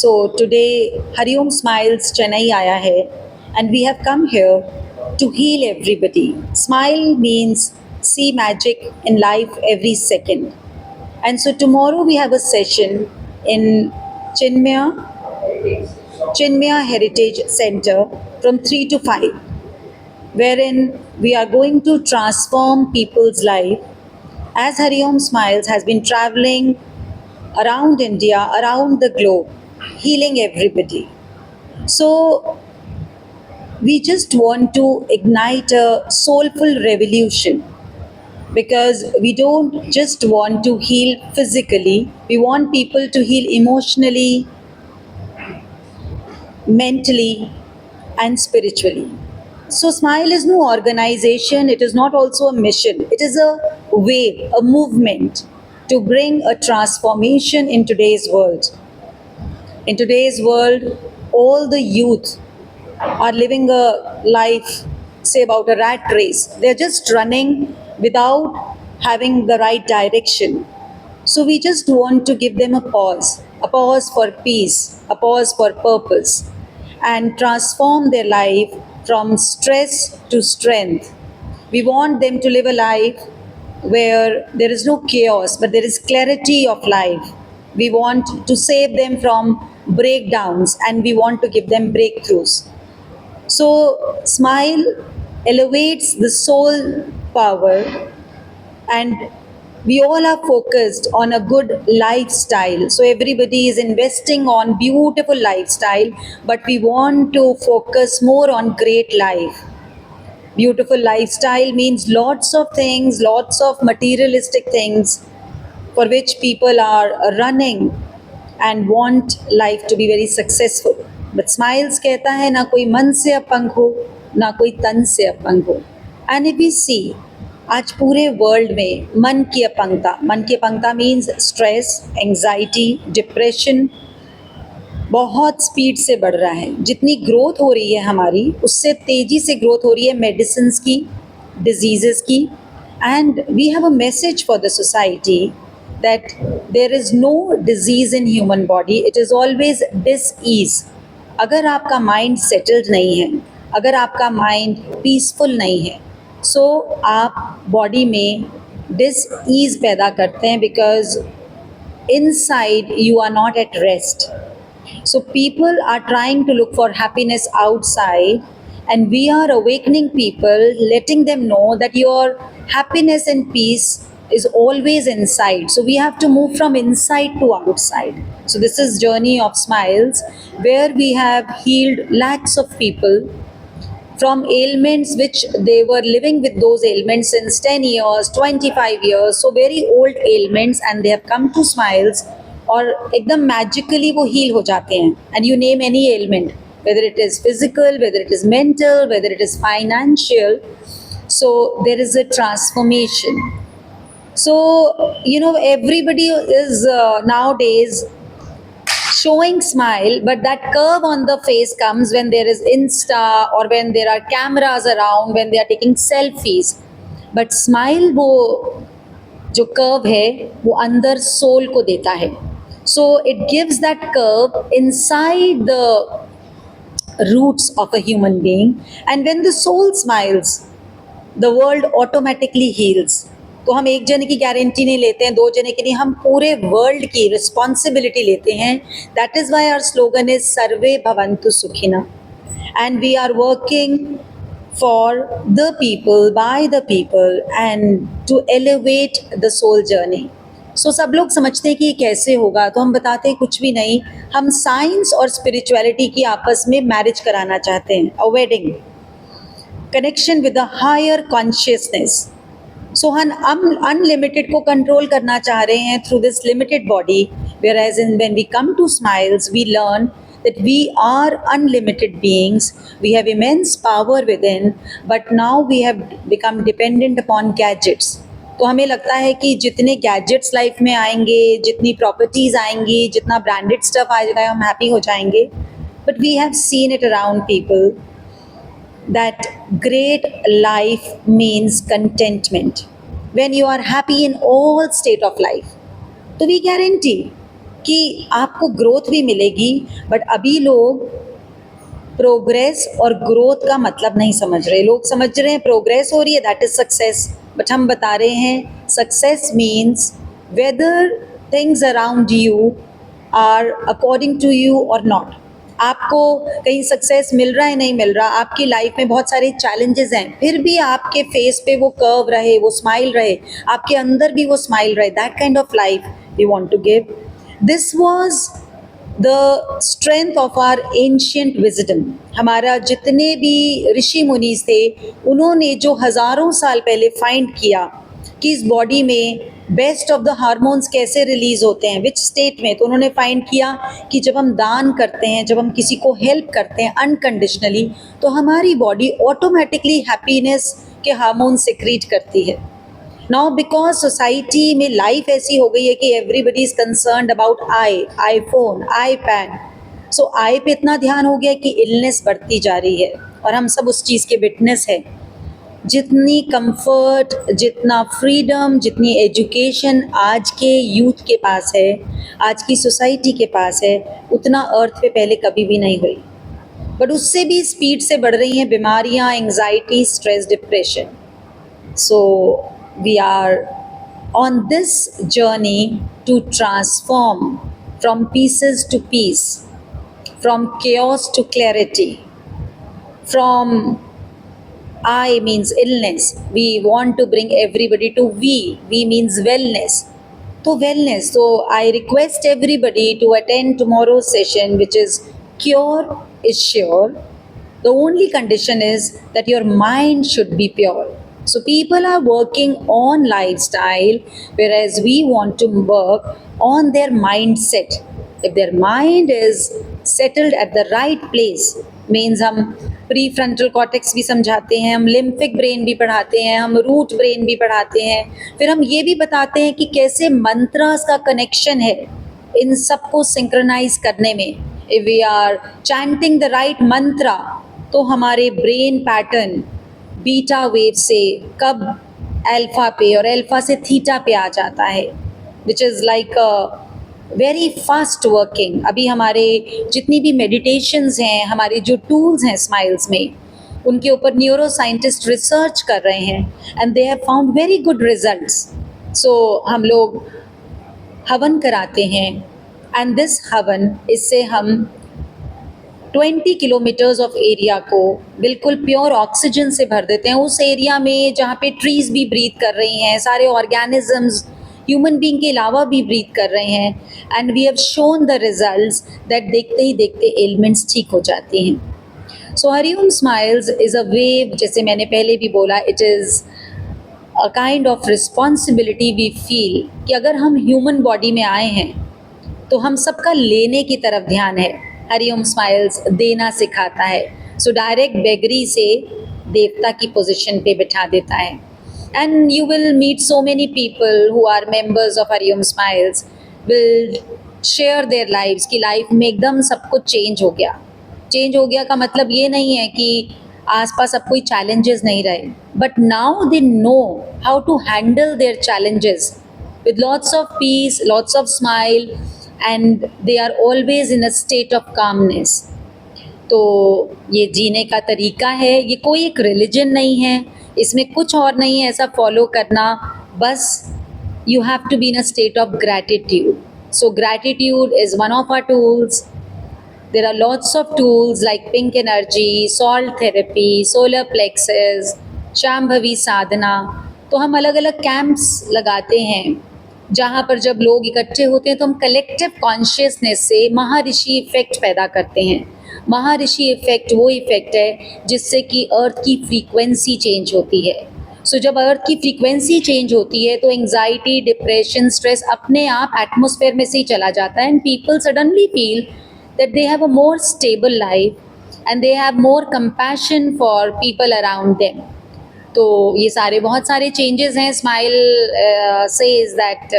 So today Hariom Smiles Chennai आया है and we have come here to heal everybody. Smile means see magic in life every second. And so tomorrow we have a session in Chinmaya Heritage Center from 3 to 5, wherein we are going to transform people's life as Hariom Smiles has been traveling around India, around the globe, healing everybody. So, we just want to ignite a soulful revolution because we don't just want to heal physically, we want people to heal emotionally, mentally, and spiritually. So, Smile is no organization, it is not also a mission, it is a wave, a movement to bring a transformation in today's world. In today's world, all the youth are living a life, say, about a rat race. They're just running without having the right direction. So we just want to give them a pause for peace, a pause for purpose, and transform their life from stress to strength. We want them to live a life where there is no chaos, but there is clarity of life. We want to save them from breakdowns and we want to give them breakthroughs. So, Smile elevates the soul power, and we all are focused on a good lifestyle. So, everybody is investing on beautiful lifestyle, but we want to focus more on great life. Beautiful lifestyle means lots of things, lots of materialistic things for which people are running and want life to be very successful. But Smiles कहता है ना कोई मन से अपंग हो ना कोई तन से अपंग हो. And if we see आज पूरे वर्ल्ड में मन की अपंगता मीन्स स्ट्रेस, एंग्जाइटी, डिप्रेशन बहुत स्पीड से बढ़ रहा है. जितनी ग्रोथ हो रही है हमारी उससे तेज़ी से ग्रोथ हो रही है मेडिसिन की, डिजीज़ की. And we have a message for the society that there is no disease in human body, it is always dis-ease. अगर आपका माइंड सेटल्ड नहीं है, अगर आपका माइंड पीसफुल नहीं है, सो आप बॉडी में डिस-ईज पैदा करते हैं because inside you are not at rest. So people are trying to look for happiness outside, and we are awakening people, letting them know that your happiness and peace is always inside. So we have to move from inside to outside. So this is Journey of Smiles, where we have healed lakhs of people from ailments which they were living with those ailments since 10 years, 25 years, so very old ailments, and they have come to Smiles और एकदम magically वो heal हो जाते हैं. And you name any element, whether it is physical, whether it is mental, whether it is financial, so there is a transformation. So everybody is nowadays showing smile, but that curve on the face comes when there is Insta or when there are cameras around, when they are taking selfies. But smile वो जो curve है वो अंदर soul को देता है. So it gives that curve inside the roots of a human being, and when the soul smiles, the world automatically heals. तो हम एक जने की गारंटी नहीं लेते हैं, दो जने की नहीं, हम पूरे वर्ल्ड की रिस्पॉन्सिबिलिटी लेते हैं. That is why our slogan is सर्वे भवन्तु सुखिनः, and we are working for the people, by the people, and to elevate the soul journey. So सब लोग समझते हैं कि ये कैसे होगा, तो हम बताते हैं कुछ भी नहीं, हम साइंस और स्पिरिचुअलिटी की आपस में मैरिज कराना चाहते हैं, a wedding connection with a higher consciousness. So हम अनलिमिटेड को कंट्रोल करना चाह रहे हैं through this limited body, whereas when we come to Smiles, we learn that we are unlimited beings, we have immense power within, but now we have become dependent upon gadgets. तो हमें लगता है कि जितने गैजेट्स लाइफ में आएंगे, जितनी properties आएंगी, जितना ब्रांडेड स्टफ आएगा, हम हैप्पी हो जाएंगे. But we have seen it around people that great life means contentment when you are happy in all state of life. So we guarantee कि आपको ग्रोथ भी मिलेगी, बट अभी लोग प्रोग्रेस और ग्रोथ का मतलब नहीं समझ रहे। लोग समझ रहे हैं प्रोग्रेस हो रही है दैट इज सक्सेस, बट हम बता रहे हैं success means whether things around you are according to you or not. आपको कहीं सक्सेस मिल रहा है नहीं मिल रहा, आपकी लाइफ में बहुत सारे चैलेंजेस हैं, फिर भी आपके फेस पे वो कर्व रहे, वो स्माइल रहे, आपके अंदर भी वो स्माइल रहे, that kind of life we want to give. This was the strength of our ancient wisdom. हमारा जितने भी ऋषि मुनीस थे, उन्होंने जो हजारों साल पहले फाइंड किया कि इस बॉडी में बेस्ट ऑफ द हार्मोन्स कैसे रिलीज होते हैं, विच स्टेट में, तो उन्होंने फाइंड किया कि जब हम दान करते हैं, जब हम किसी को हेल्प करते हैं अनकंडीशनली, तो हमारी बॉडी ऑटोमेटिकली हैप्पीनेस के हार्मोन सिक्रीट करती है। नाउ बिकॉज सोसाइटी में लाइफ ऐसी हो गई है कि everybody is concerned about iPhone, iPad, so आई पे इतना ध्यान हो गया कि इलनेस बढ़ती जा रही है, और हम सब उस चीज़ के विटनेस है। जितनी कंफर्ट, जितना फ्रीडम, जितनी एजुकेशन आज के यूथ के पास है, आज की सोसाइटी के पास है, उतना अर्थ पे पहले कभी भी नहीं हुई, बट उससे भी स्पीड से बढ़ रही हैं बीमारियां, anxiety, stress, depression. So we are on this journey to transform from pieces to peace, from chaos to clarity, from I means illness, we want to bring everybody to we means wellness. So wellness, so I request everybody to attend tomorrow's session, which is cure is sure. The only condition is that your mind should be pure. So people are working on lifestyle, whereas we want to work on their mindset. If their mind is settled at the right place, means हम pre frontal cortex भी समझाते हैं, हम लिम्फिक brain भी पढ़ाते हैं, हम root brain भी पढ़ाते हैं, फिर हम ये भी बताते हैं कि कैसे मंत्रास का कनेक्शन है इन सबको सिंक्रोनाइज करने में। If we are chanting the right mantra, तो हमारे ब्रेन पैटर्न बीटा वेव से कब अल्फा पे और अल्फा से थीटा पे आ जाता है, which is like very fast working. अभी हमारे जितनी भी मेडिटेशंस हैं, हमारे जो टूल्स हैं स्माइल्स में, उनके ऊपर न्यूरो साइंटिस्ट रिसर्च कर रहे हैं and they have found very good results. So हम लोग हवन कराते हैं एंड दिस हवन, इससे हम 20 किलोमीटर्स ऑफ एरिया को बिल्कुल प्योर ऑक्सीजन से भर देते हैं। उस एरिया में जहाँ पे ट्रीज भी ब्रीथ कर रही हैं, सारे ऑर्गेनिजम्स ह्यूमन बीइंग के अलावा भी ब्रीथ कर रहे हैं, and we have shown the results that देखते ही देखते एलिमेंट्स ठीक हो जाती हैं। So Hariom smiles is a wave, जैसे मैंने पहले भी बोला, it is a kind of responsibility we feel कि अगर हम ह्यूमन बॉडी में आए हैं तो हम सबका लेने की तरफ ध्यान है। हरिओम स्माइल्स देना सिखाता है, सो डायरेक्ट बेगरी से देवता की पोजीशन पे बिठा देता है। And you will meet so many people who are members of Hariom smiles, will share their lives कि लाइफ में एकदम सब कुछ चेंज हो गया। चेंज हो गया का मतलब ये नहीं है कि आसपास अब कोई चैलेंजेस नहीं रहे, but now they know how to handle their challenges with lots of peace, lots of smile, and they are always in a state of calmness. तो ये जीने का तरीका है, ये कोई एक रिलीजन नहीं है, इसमें कुछ और नहीं है ऐसा फॉलो करना, बस you have to be in a state of gratitude. So gratitude is one of our tools. There are lots of tools like pink energy, salt therapy, solar plexus, Shambhavi sadhana. तो हम अलग अलग camps लगाते हैं जहाँ पर जब लोग इकट्ठे होते हैं तो हम कलेक्टिव कॉन्शियसनेस से महर्षि इफेक्ट पैदा करते हैं। महर्षि इफेक्ट वो इफेक्ट है जिससे कि अर्थ की फ्रीक्वेंसी चेंज होती है। सो जब अर्थ की फ्रीक्वेंसी चेंज होती है तो एंजाइटी, डिप्रेशन, स्ट्रेस अपने आप एटमॉस्फेयर में से ही चला जाता है, and people suddenly feel that they have a more stable life and they have more compassion for people around them. तो ये सारे बहुत सारे चेंजेस हैं। स्माइल सेज दैट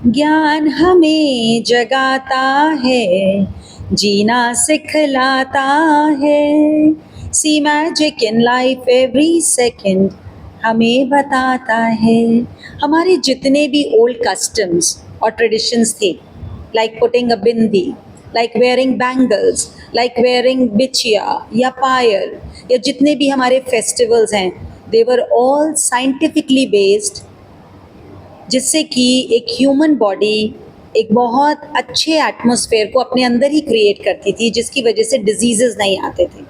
ज्ञान हमें जगाता है, जीना सिखलाता है, see magic in life every second हमें बताता है। हमारे जितने भी ओल्ड कस्टम्स और ट्रेडिशंस थे like putting a bindi, like wearing bangles, like wearing bichiya या पायल, या जितने भी हमारे festivals हैं, they were all scientifically based, जिससे कि एक ह्यूमन बॉडी एक बहुत अच्छे एटमॉस्फेयर को अपने अंदर ही क्रिएट करती थी, जिसकी वजह से डिजीजेस नहीं आते थे.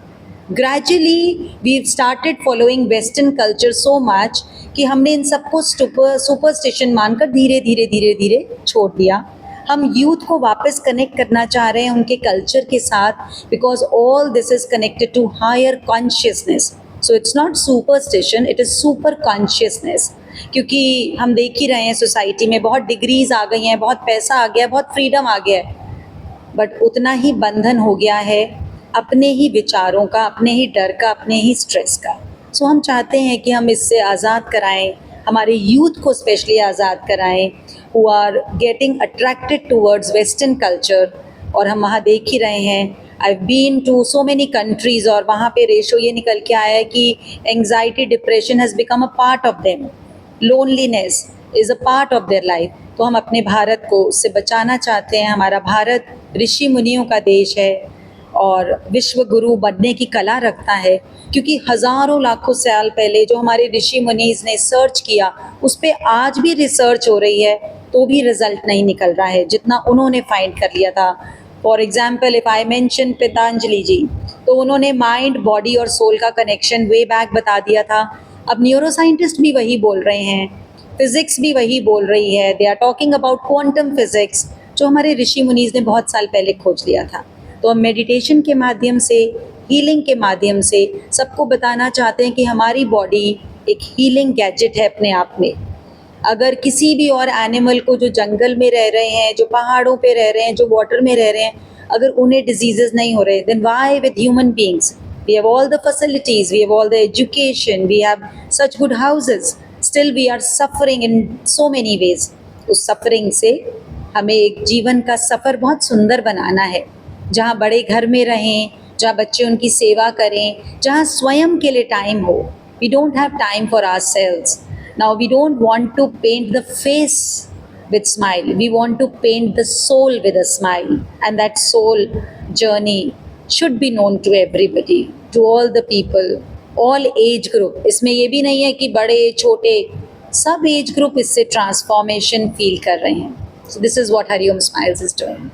Gradually we started following western culture so much कि हमने इन सबको सुपरस्टिशन मानकर धीरे धीरे धीरे धीरे छोड़ दिया. हम यूथ को वापस कनेक्ट करना चाह रहे हैं उनके कल्चर के साथ, because all this is connected to higher consciousness. So it's not superstition, it is super consciousness. क्योंकि हम देख ही रहे हैं सोसाइटी में बहुत डिग्रीज आ गई हैं, बहुत पैसा आ गया है, बहुत फ्रीडम आ गया है, बट उतना ही बंधन हो गया है अपने ही विचारों का, अपने ही डर का, अपने ही स्ट्रेस का. सो हम चाहते हैं कि हम इससे आज़ाद कराएं, हमारे यूथ को स्पेशली आज़ाद कराएं who are getting attracted towards western culture. और हम वहाँ देख ही रहे हैं, I have been to so many countries, और वहाँ पे रेशो ये निकल के आया है कि anxiety, depression has become a part of them, loneliness is a part of their life. तो हम अपने भारत को उससे बचाना चाहते हैं. हमारा भारत ऋषि मुनियों का देश है और विश्व गुरु बनने की कला रखता है, क्योंकि हज़ारों लाखों साल पहले जो हमारे ऋषि मुनीज़ ने सर्च किया, उस पर आज भी रिसर्च हो रही है, तो भी रिजल्ट नहीं निकल रहा है जितना उन्होंने फाइंड कर लिया था. For example, if I mention Patanjali ji, तो उन्होंने माइंड, बॉडी और सोल का कनेक्शन वे बैक बता दिया था. अब न्यूरो साइंटिस्ट भी वही बोल रहे हैं, फिज़िक्स भी वही बोल रही है. They are talking about quantum physics, जो हमारे ऋषि मुनीज़ ने बहुत साल पहले खोज लिया था. तो हम मेडिटेशन के माध्यम से, हीलिंग के माध्यम से सबको बताना चाहते हैं कि हमारी बॉडी एक हीलिंग गैजेट है अपने आप में. अगर किसी भी और एनिमल को, जो जंगल में रह रहे हैं, जो पहाड़ों पे रह रहे हैं, जो वाटर में रह रहे हैं, अगर उन्हें डिजीजेस नहीं हो रहे, then why with human beings? We have all the facilities, we have all the education, we have such good houses, still we are suffering in so many ways. उस सफरिंग से हमें एक जीवन का सफ़र बहुत सुंदर बनाना है, जहाँ बड़े घर में रहें, जहाँ बच्चे उनकी सेवा करें, जहाँ स्वयं के लिए टाइम हो. We don't have time for ourselves. Now we don't want to paint the face with smile. We want to paint the soul with a smile. And that soul journey should be known to everybody, to all the people, all age group. इसमें ये भी नहीं है कि बड़े छोटे, सब age group इससे ट्रांसफॉर्मेशन फील कर रहे हैं. So this is what Hariom Smiles is doing.